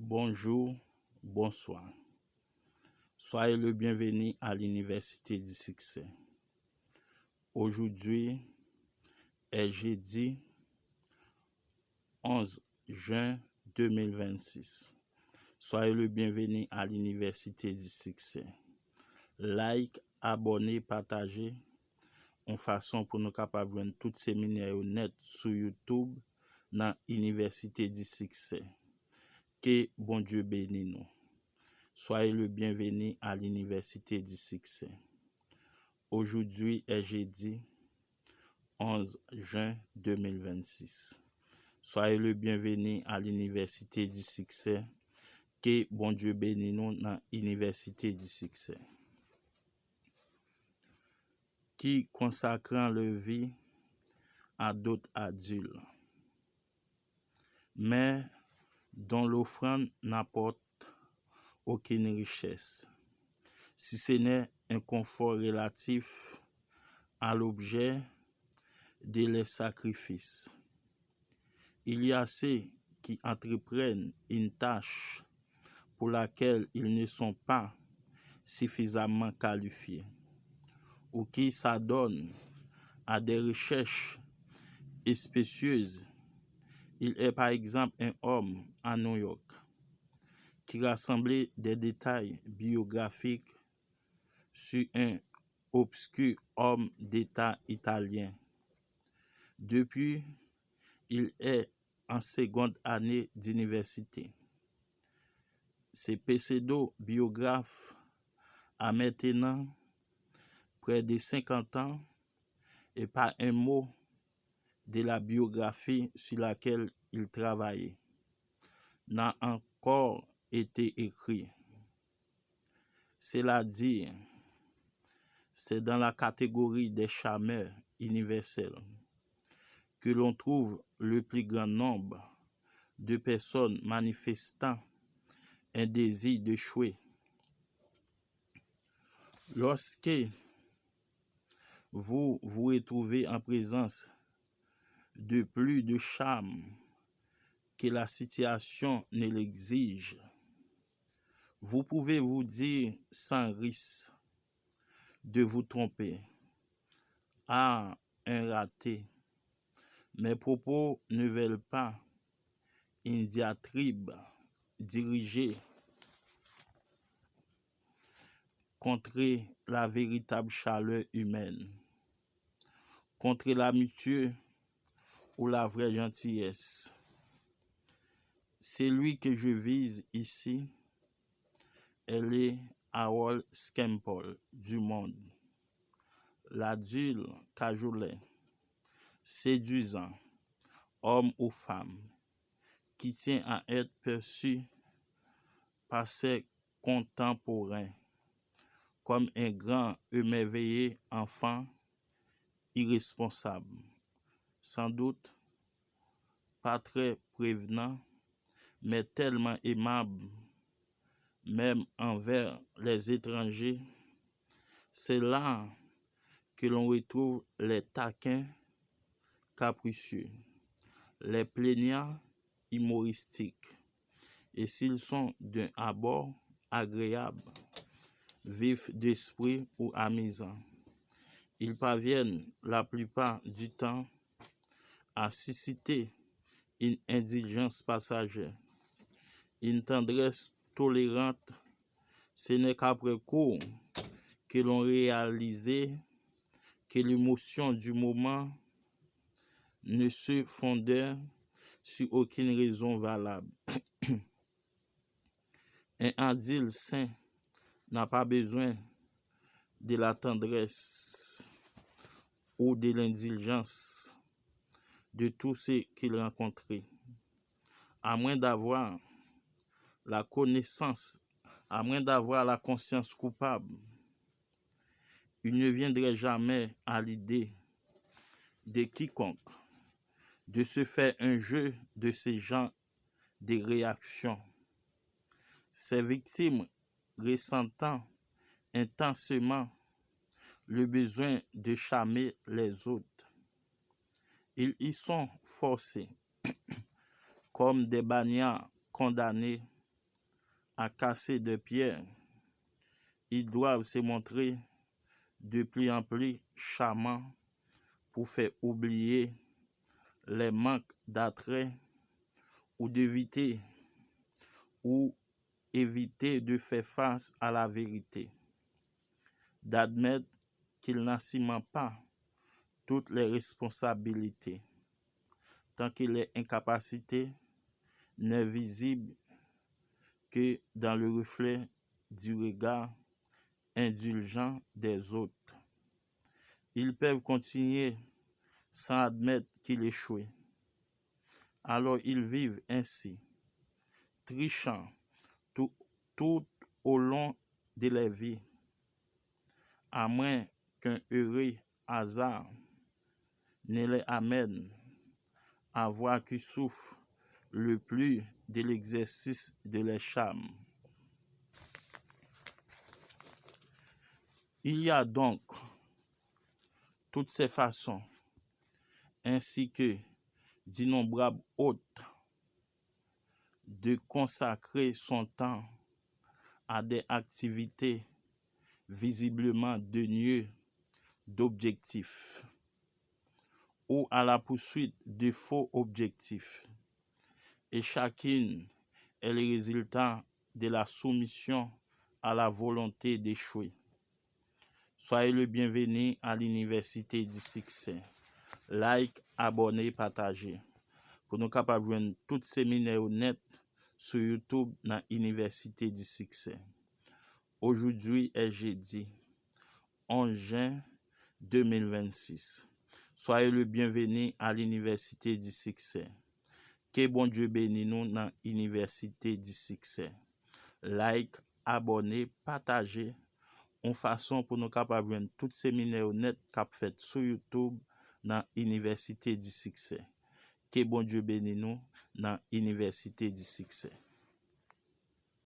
Bonjour, bonsoir. Soyez le bienvenu à l'Université du Succès. Aujourd'hui est jeudi 11 juin 2026. Soyez le bienvenu à l'Université du Succès. Like, abonnez, partagez en façon pour nous capables de joindre tous ces séminaires net sur YouTube dans l'Université du Succès. Que bon Dieu bénisse nous. Soyez le bienvenu à l'Université du Succès. Aujourd'hui est jeudi 11 juin 2026. Soyez le bienvenu à l'Université du Succès. Que bon Dieu bénisse nous dans l'Université du Succès. Qui consacrant leur vie à d'autres adultes, mais dont l'offrande n'apporte aucune richesse, si ce n'est un confort relatif à l'objet de les sacrifices. Il y a ceux qui entreprennent une tâche pour laquelle ils ne sont pas suffisamment qualifiés ou qui s'adonnent à des recherches spécieuses. Il est par exemple un homme à New York qui rassemblait des détails biographiques sur un obscur homme d'État italien. Depuis, il est en seconde année d'université. Ce pseudo-biographe a maintenant près de 50 ans et pas un mot de la biographie sur laquelle il travaillait n'a encore été écrit. Cela dit, c'est dans la catégorie des charmeurs universels que l'on trouve le plus grand nombre de personnes manifestant un désir d'échouer. Lorsque vous vous retrouvez en présence de plus de charme que la situation ne l'exige, vous pouvez vous dire sans risque de vous tromper. Ah, un raté. Mes propos ne veulent pas une diatribe dirigée contre la véritable chaleur humaine, contre l'amitié ou la vraie gentillesse. Celui que je vise ici est le Harold Skimpole du monde, l'adulte cajolet, séduisant, homme ou femme, qui tient à être perçu par ses contemporains comme un grand émerveillé enfant irresponsable, sans doute pas très prévenant, mais tellement aimable, même envers les étrangers. C'est là que l'on retrouve les taquins capricieux, les plaignants humoristiques, et s'ils sont d'un abord agréable, vifs d'esprit ou amusants, ils parviennent la plupart du temps à susciter une indulgence passagère, une tendresse tolérante. Ce n'est qu'après coup que l'on réalise que l'émotion du moment ne se fondait sur aucune raison valable. Un adulte sain n'a pas besoin de la tendresse ou de l'indulgence de tous ceux qu'il rencontrait, à moins d'avoir la connaissance, à moins d'avoir la conscience coupable. Il ne viendrait jamais à l'idée de quiconque de se faire un jeu de ces genres de réactions. Ces victimes ressentant intensément le besoin de charmer les autres, ils y sont forcés, comme des bagnards condamnés à casser de pierre, ils doivent se montrer de plus en plus charmants pour faire oublier les manques d'attrait ou d'éviter ou éviter de faire face à la vérité, d'admettre qu'ils n'assument pas toutes les responsabilités, tant que les incapacités n'est visible que dans le reflet du regard indulgent des autres. Ils peuvent continuer sans admettre qu'ils échouent. Alors ils vivent ainsi, trichant tout, tout au long de leur vie, à moins qu'un heureux hasard ne les amène à voir qu'ils souffrent le plus de l'exercice de leur charme. Il y a donc toutes ces façons, ainsi que d'innombrables autres, de consacrer son temps à des activités visiblement dénuées d'objectifs ou à la poursuite de faux objectifs. Et chacune est le résultat de la soumission à la volonté d'échouer. Soyez le bienvenu à l'Université du Succès. Like, abonnez, partagez. Pour nous capables de joindre tous ces séminaires net sur YouTube dans l'Université du Succès. Aujourd'hui est jeudi 11 juin 2026. Soyez le bienvenu à l'Université du Succès. Que bon Dieu bénisse nous dans l'Université du Succès. Like, abonnez, partagez. Une façon pour nous capables de joindre tous ces séminaires net cap fait sur YouTube dans l'Université du Succès. Que bon Dieu bénisse nous dans l'Université du Succès.